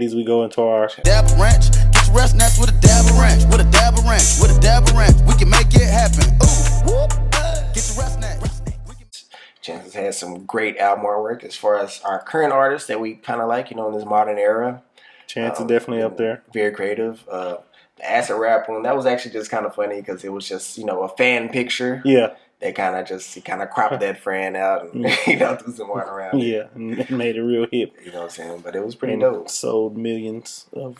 As we go into our dab wrench, get your rest nest with a dab wrench, with a dab wrench, with a dab wrench. We can make it happen. Ooh, whoop, get your rest nest. Chances has some great album artwork as far as our current artists that we kind of like, in this modern era. Chance is definitely up there. Very creative. The acid rap one, that was actually just kind of funny because it was just, a fan picture. Yeah. They kind of cropped that friend out and, threw some art around it. Yeah, and made it real hip. You know what I'm saying? But it was pretty dope. Sold millions of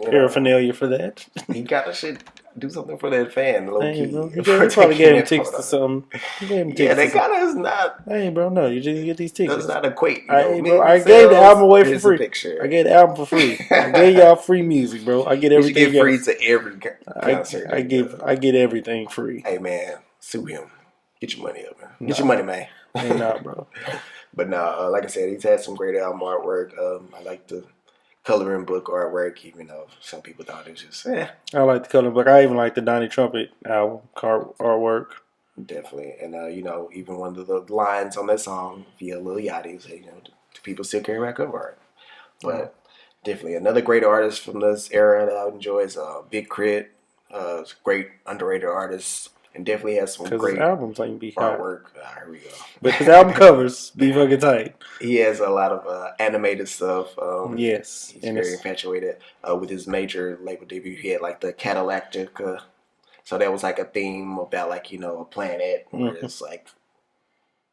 paraphernalia for that. He got to do something for that fan, low key. He probably gave him tickets to something. Yeah, they kind of is not. Hey, bro, no, you just get these tickets. Does not equate. Bro, I gave the album away for free. I gave the album for free. I gave y'all free music, bro. I get everything. You get free to every concert. I get everything free. Hey, man, sue him. Get your money up, man. Get your money, man. Hey, nah, bro. But no, like I said, he's had some great album artwork. I like the coloring book artwork, even though some people thought it was just, I like the coloring book. I even like the Donnie Trumpet album artwork. Definitely. And, even one of the lines on that song via Lil Yachty say, do people still carry my cover art? But definitely another great artist from this era that I enjoy is Big KRIT. Great underrated artist. And definitely has some great albums like be artwork. Here we go. But his album covers be fucking tight. He has a lot of animated stuff. Yes. He's very infatuated with his major label debut. He had like the Catalactica. So that was like a theme about a planet where it's like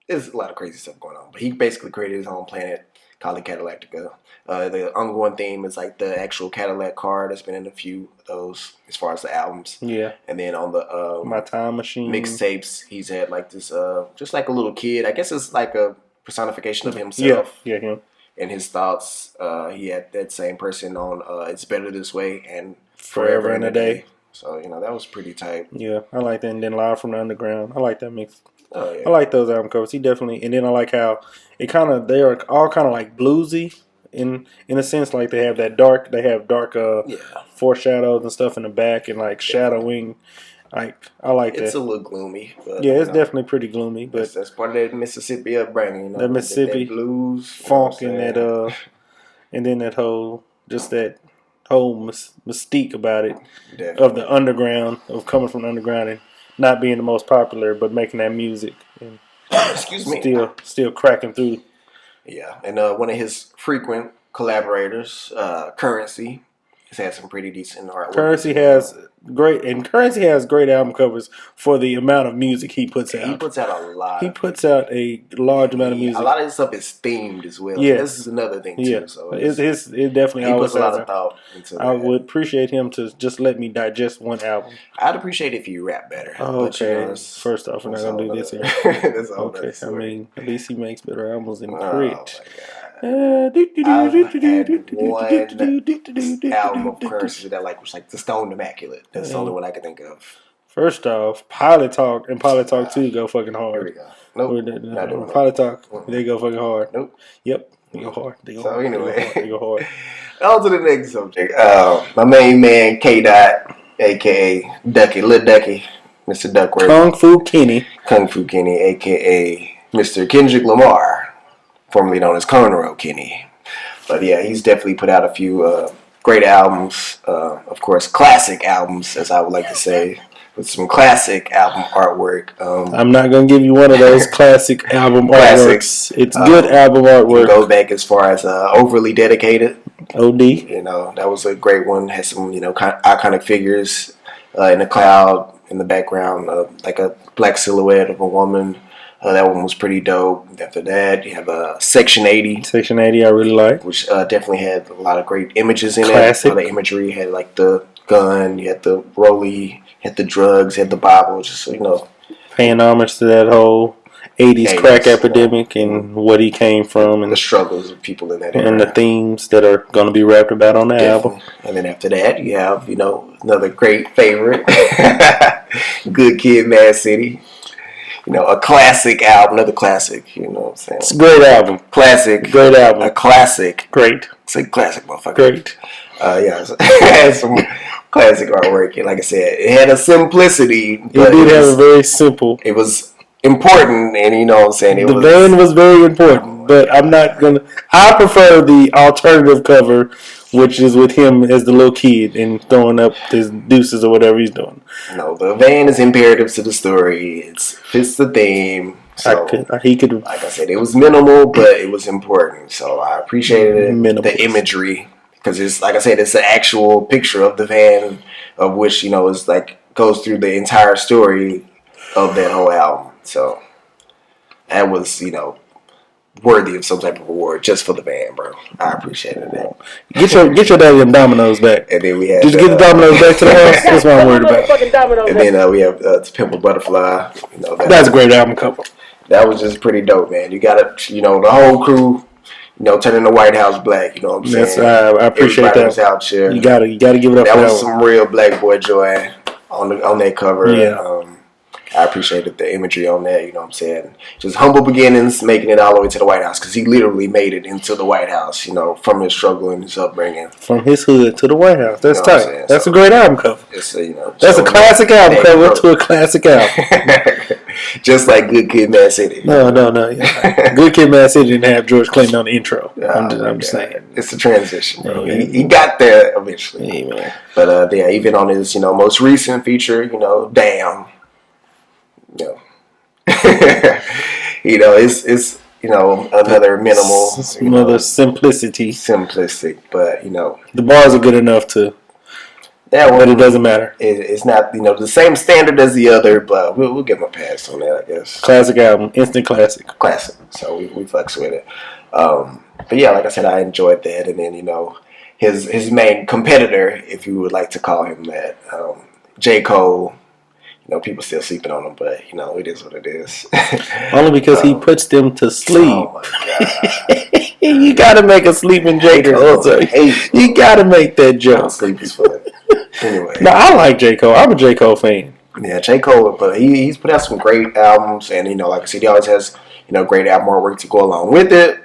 there's a lot of crazy stuff going on. But he basically created his own planet called the Catalactica. The ongoing theme is like the actual Cadillac car that's been in a few of those as far as the albums. Yeah. And then on the My Time Machine mixtapes, he's had like this just like a little kid. I guess it's like a personification of himself. Yeah, him. And his thoughts. He had that same person on It's Better This Way and Forever and a Day. So, that was pretty tight. Yeah, I like that. And then Live from the Underground. I like that mix. Oh, yeah. I like those album covers. He definitely, and then I like how they are all kind of like bluesy in a sense. Like they have dark foreshadows and stuff in the back and like shadowing. Like I like that. It's a little gloomy. But, yeah, it's definitely pretty gloomy. But that's part of that Mississippi upbringing. That Mississippi that blues, funk, and that and then that whole mystique about it. Definitely. Of the underground, of coming from the underground and not being the most popular, but making that music and excuse me, still cracking through. Yeah, and one of his frequent collaborators, Currency, has had some pretty decent artwork. Currency has great album covers for the amount of music he puts out. He puts out a lot. He puts out a large amount of music. A lot of his stuff is themed as well. Yeah, this is another thing too. Yeah, so it definitely. He puts a lot of thought into that. I would appreciate him to just let me digest one album. I'd appreciate if you rap better. Okay, first off, we're not gonna do this here. Okay, I mean, at least he makes better albums than KRIT. I've had one album of Currency that was like the Stone Immaculate. That's the only one I can think of. First off, Pilot Talk and Pilot Talk 2 go fucking hard. Here we go. Nope. Pilot Talk, they go fucking hard. Nope. Yep, they go hard. Anyway, they go hard. On to the next subject. My main man, K-Dot, a.k.a. Ducky, Lil Ducky, Mr. Duckworth. Kung Fu Kenny, a.k.a. Mr. Kendrick Lamar. Formerly known as Cornrow Kenny. But yeah, he's definitely put out a few great albums. Of course, classic albums, as I would like to say, with some classic album artwork. I'm not going to give you one of those classic album artworks. It's good album artwork. It goes back as far as Overly Dedicated. OD. That was a great one. Has some, iconic figures in the cloud in the background, like a black silhouette of a woman. That one was pretty dope. After that, you have Section 80. Section 80 I really like. Which definitely had a lot of great images in Classic. it. A lot of imagery. Had like the gun, you had the rollie, had the drugs, had the Bible. Just, paying homage to that whole 80s crack epidemic and what he came from. And the struggles of people in that era. And the themes that are going to be rapped about on the album. And then after that, you have, another great favorite. Good Kid, Mad City. A classic album, another classic, what I'm saying? It's a great album. Classic. Great album. A classic. Great. It's a classic, motherfucker. Great. It had some classic artwork. And like I said, it had a simplicity. It did have a very simple. It was important, and what I'm saying? The band was very important. but I'm not gonna. I prefer the alternative cover, which is with him as the little kid and throwing up his deuces or whatever he's doing. No, the van is imperative to the story. It fits the theme. So He could, like I said, it was minimal, but it was important. So I appreciated it. Minimal. The imagery, because it's like I said, it's an actual picture of the van, of which is like goes through the entire story of that whole album. So that was worthy of some type of award just for the van, bro. I appreciated that. Get your damn dominoes back. And then we had Did you get the dominoes back to the house? That's what I'm worried about. And then we have To Pimp a Butterfly. That's a great album cover. That was just pretty dope, man. You got to, the whole crew, turning the White House black. You know what I'm saying? I appreciate Everybody that. was out here. You gotta give it up. That for was some real black boy joy on that cover. Yeah. I appreciated the imagery on that. You know what I'm saying? Just humble beginnings, making it all the way to the White House, because he literally made it into the White House. From his struggle and his upbringing. From his hood to the White House. That's tight. That's so, a great album cover. It's that's a classic album cover to a classic album. Just like Good Kid, Mad City. No. Yeah. Good Kid, Mad City didn't have George Clinton on the intro. I'm just saying. It's a transition, bro. Yeah. He got there eventually. Yeah, man. But even on his most recent feature, Damn. It's another minimal, another simplicity. Simplistic, but the bars are good enough to. That one, but it doesn't matter. It's not the same standard as the other, but we'll give him a pass on that, I guess. Classic album, instant classic. Classic. So we fucks with it. But yeah, like I said, I enjoyed that, and then his main competitor, if you would like to call him that, J. Cole. People still sleeping on him, but it is what it is. Only because he puts them to sleep. Oh my god! You gotta make a sleeping J. Cole. You gotta make that joke. Sleep is fun. Anyway, no, I like J. Cole. I'm a J. Cole fan. Yeah, J. Cole, but he's put out some great albums, and like I said, he always has great album artwork to go along with it.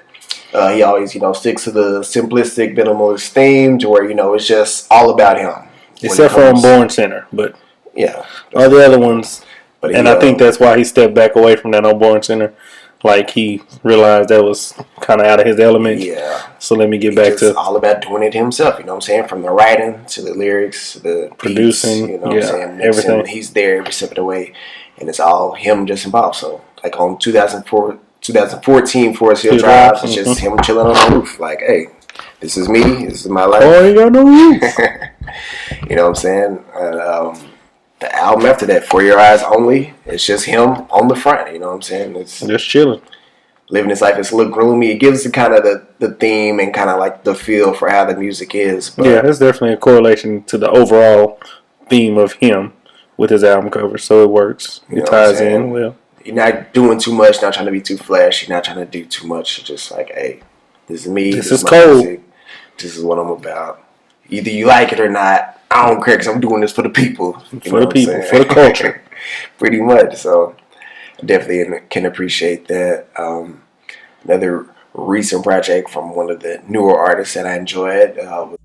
He always sticks to the simplistic minimalist theme, to where it's just all about him. Except for Unborn Center, but. Yeah. All the other ones. But I think that's why he stepped back away from that Unborn Center. Like, he realized that was kind of out of his element. Yeah. So let me get back to... all about doing it himself, you know what I'm saying? From the writing, to the lyrics, to the producing, beats, you know what I'm saying? Everything. He's there every step of the way. And it's all him just involved. So, like on 2014 Forest Hill Drive, it's just him chilling on the roof. Like, hey, this is me. This is my life. Oh, you got no roof. You know what I'm saying? And, the album after that, For Your Eyes Only, it's just him on the front. You know what I'm saying? It's just chilling, living his life. It's a little gloomy. It gives it kind of the theme and kind of like the feel for how the music is. But yeah, there's definitely a correlation to the overall theme of him with his album cover, so it works. It ties in well. You're not doing too much, not trying to be too flashy, not trying to do too much. You're just like, hey, this is me. This is my cold. music. This is what I'm about. Either you like it or not. I don't care because I'm doing this for the people. For the people, for the culture. Pretty much. So I definitely can appreciate that. Another recent project from one of the newer artists that I enjoyed was